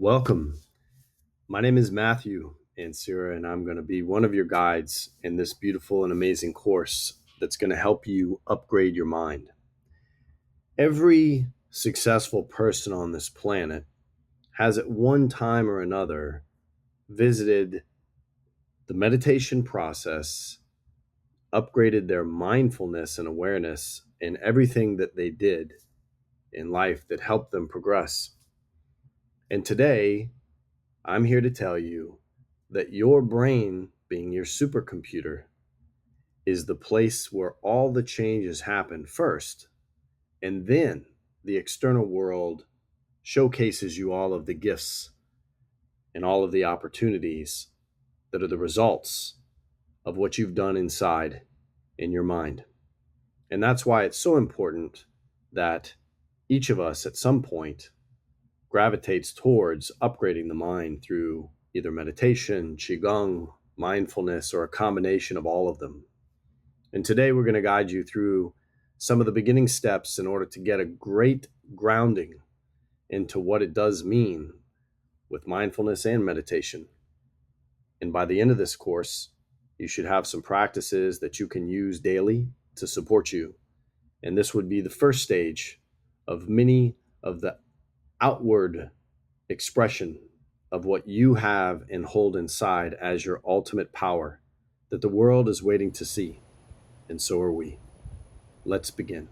Welcome. My name is Matthew Ansira, and I'm going to be one of your guides in this beautiful and amazing course that's going to help you upgrade your mind. Every successful person on this planet has at one time or another visited the meditation process, upgraded their mindfulness and awareness in everything that they did in life that helped them progress. And today, I'm here to tell you that your brain, being your supercomputer, is the place where all the changes happen first, and then the external world showcases you all of the gifts and all of the opportunities that are the results of what you've done inside in your mind. And that's why it's so important that each of us at some point gravitates towards upgrading the mind through either meditation, qigong, mindfulness, or a combination of all of them. And today we're going to guide you through some of the beginning steps in order to get a great grounding into what it does mean with mindfulness and meditation. And by the end of this course, you should have some practices that you can use daily to support you. And this would be the first stage of many of the outward expression of what you have and hold inside as your ultimate power that the world is waiting to see. And so are we. Let's begin.